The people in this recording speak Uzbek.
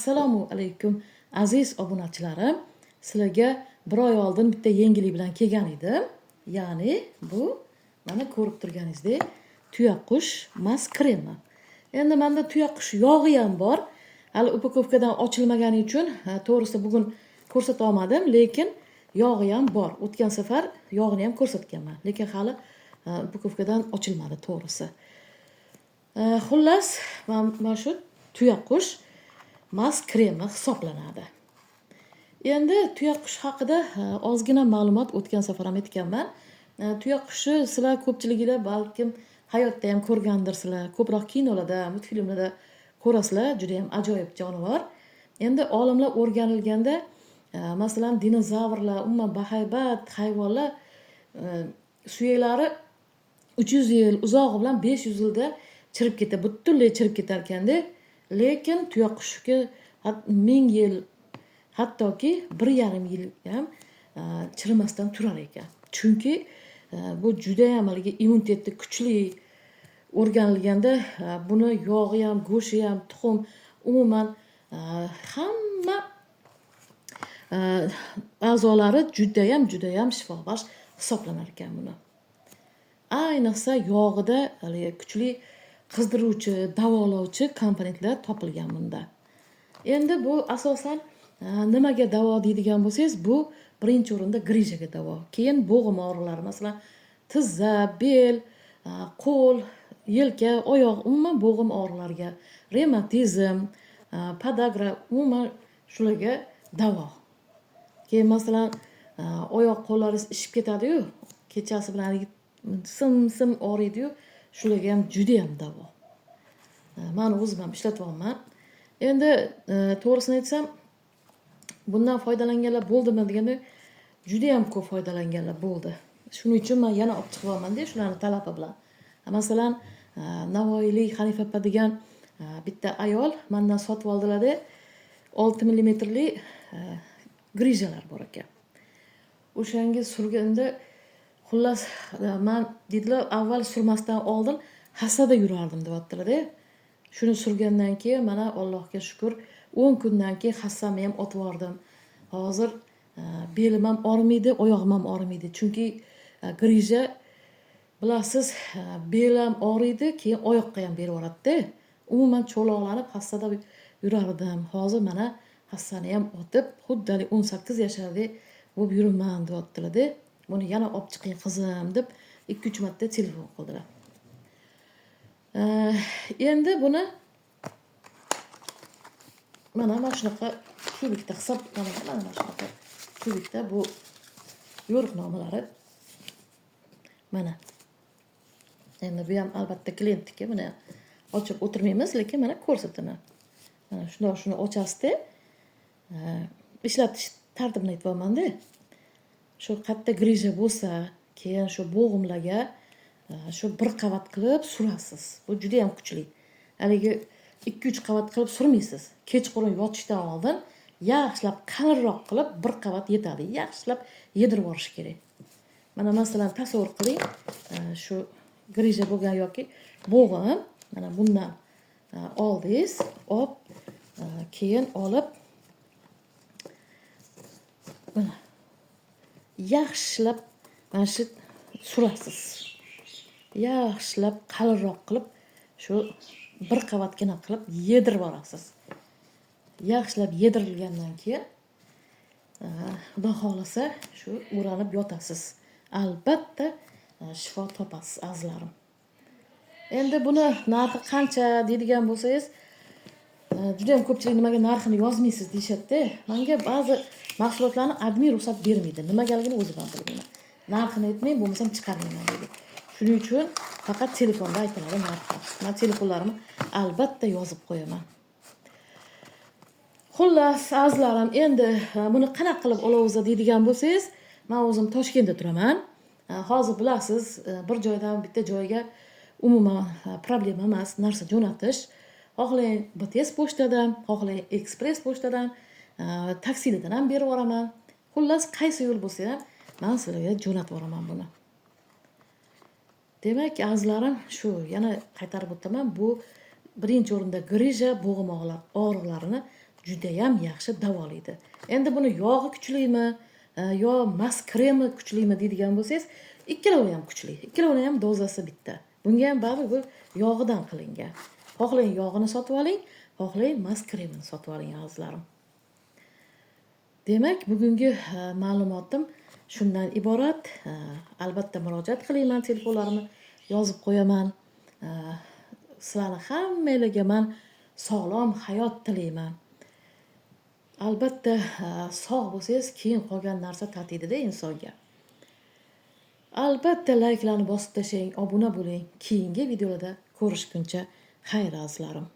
Assalomu alaykum aziz obunachilarim. Sizlarga bir oy oldin bitta yangilik bilan kelgan edim. Ya'ni bu mana ko'rib turganingizdek tuyaqush mas kremi. Endi menda tuyaqush yog'i ham bor. Hali upakovkadan ochilmagani uchun to'g'risi bugun ko'rsata olmadim, lekin yog'i ham bor. O'tgan safar yog'ini ham ko'rsatganman, lekin hali upakovkadan ochilmadi to'g'risi. Xullas, mana shu tuyaqush mas kremi hisoblanadi. Endi tuyaqush haqida ozgina ma'lumot o'tgan safar ham aytganman. Tuyaqushni sizlar ko'pchiliginglar balkim hayotda ham ko'rgandirsizlar. Ko'proq kinolarda, multfilmlarda ko'rasizlar, juda ham ajoyib jonivor. Endi olimlar o'rganilganda, masalan, dinozavrlar, umuman bahaybat hayvonlar suyaklari 300 yil, uzog'i bilan 500 yilda chirib ketadi, butunlay chirib ketar ekanda. Lekin tuyaqushniki 1000 yil, hattoki 1,5 yil ham chirimasdan turar ekan. Chunki bu juda ham immuniteti kuchli. O'rganilganda buni yog'i ham, go'shti ham, tuxum, umuman hamma a'zolari juda ham shifobaxsh hisoblanar ekan buni. Ayniqsa yog'ida kuchli qizdiruvchi, davolovchi komponentlar topilgan bunda. Endi bu asosan nimaga davo deydigan bo'lsangiz, bu birinchi o'rinda grijaga davo. Keyin bo'g'im og'riqlari, masalan, tizza, bel, qo'l, yelka, oyoq, umuman bo'g'im og'riqlariga, revmatizm, podagra, umuman shularga davo. Keyin masalan, oyoq qo'llaringiz ishib ketadi-yu, kechasi bilan sim og'riydi-yu, shularga ham juda ham davo. Men o'zim ham ishlatyapman. Endi to'g'risini aytsam, bundan foydalanganlar bo'ldimi deganda, juda ham ko'p foydalanganlar bo'ldi. Shuning uchun men yana olib chiqyapman-da, shularni talabi bilan. Masalan, Navoiylik Hanifa opa degan bitta ayol mendan sotib oldilar-da, 6 millimetrli grijalar bor ekan. O'shanga surganda, xullas, men dedilar, avval surmasdan oldin hasada yurardim deyaptilar-da. Shuni surgandan keyin mana Allohga shukr, 10 kundan keyin hasamni ham otib yordim. Hozir belim ham og'rimaydi, oyog'im ham og'rimaydi. Chunki grija bilasiz, bel ham og'riydi, keyin oyoqqa ham berib yuboradi-da. Umuman cho'loqlanib hasada yurardim. Hozir mana hassani ham otib, xuddi 18 yoshlardek bo'lib yuraman deyaptilar-da. Buni yana olib chiqing qizim deb 2-3 marta telefon qildilar. Endi buni mana shunaqa kubikda hisoblanaman. Mana shunaqa kubikda bu yo'riqnomalari. Mana. Endi bu ham albatta klientniki. Buni ochib o'tirmaymiz, lekin mana ko'rsataman. Mana shuni ochasizda, ishlatish tartibini aytyapman-da. Shu qatta grija bo'lsa, keyin shu bo'g'imlarga shu bir qavat qilib surasiz. Bu juda ham kuchli. Haligi 2-3 qavat qilib surmaysiz. Kechqurun yotishdan oldin yaxshilab qalinroq qilib bir qavat yetadi. Yaxshilab yedirib yuborish kerak. Mana masalan tasavvur qiling, shu grija bo'lgan yoki bo'g'im, mana bundan oldingiz, keyin olib mana yaxshilab mana shu surasiz. Yaxshilab qalinroq qilib shu bir qavatgina qilib yedirib olasiz. Yaxshilab yedirilgandan keyin xudo xolasa shu o'ranib yotasiz. Albatta shifo topasiz azizlarim. Endi buni narxi qancha deydigan bo'lsangiz, juda ham ko'pchilik nimaga narxini yozmaysiz deyshadi-da. Menga ba'zi mahsulotlarni admin ruxsat bermaydi. Nimagaligini o'zim ham bilmayman. Narxini aytmay, bo'lmasam chiqarmayman deydi. Shuning uchun faqat telefonda aytiladi narxi. Men telefonlarimni albatta yozib qo'yaman. Xullas, azizlarim, endi buni qanaqa qilib olamiz deydigan bo'lsangiz, men o'zim Toshkentda turaman. Hozir bilasiz, bir joydan bitta joyga umuman problema emas narsa jo'natish. Xohlang BTS pochtadan, xohlang Express pochtadan, taksilardan ham berib yuboraman. Xullas, qaysi yo'l bo'lsa ham men sizlarga jo'natib yuboraman buni. Demak, azizlarim, shu yana qaytarib o'taman, bu birinchi o'rinda grija bo'g'im og'riqlarini judayam yaxshi davolaydi. Endi buni yog'i kuchlimi yo mast kremi kuchlimi deydigan bo'lsangiz, ikkalovi ham kuchli. Ikkalovini ham dozasi bitta. Bunga ham baribir bu yog'idan qilingan. Xohlang yog'ini sotib oling, xohlang mast kremini sotib oling azizlarim. Demak, bugungi ma'lumotim shundan iborat. Albatta murojaat qilayman, telefonlarimni yozib qo'yaman. Sizlarni hammangizga men sog'lom hayot tilayman. Albatta sog' bo'lsangiz, keyin qolgan narsa tatiydi-da insonga. Albatta layklarni bosib tashlang, obuna bo'ling. Keyingi videolarda ko'rishguncha xayr azizlarim.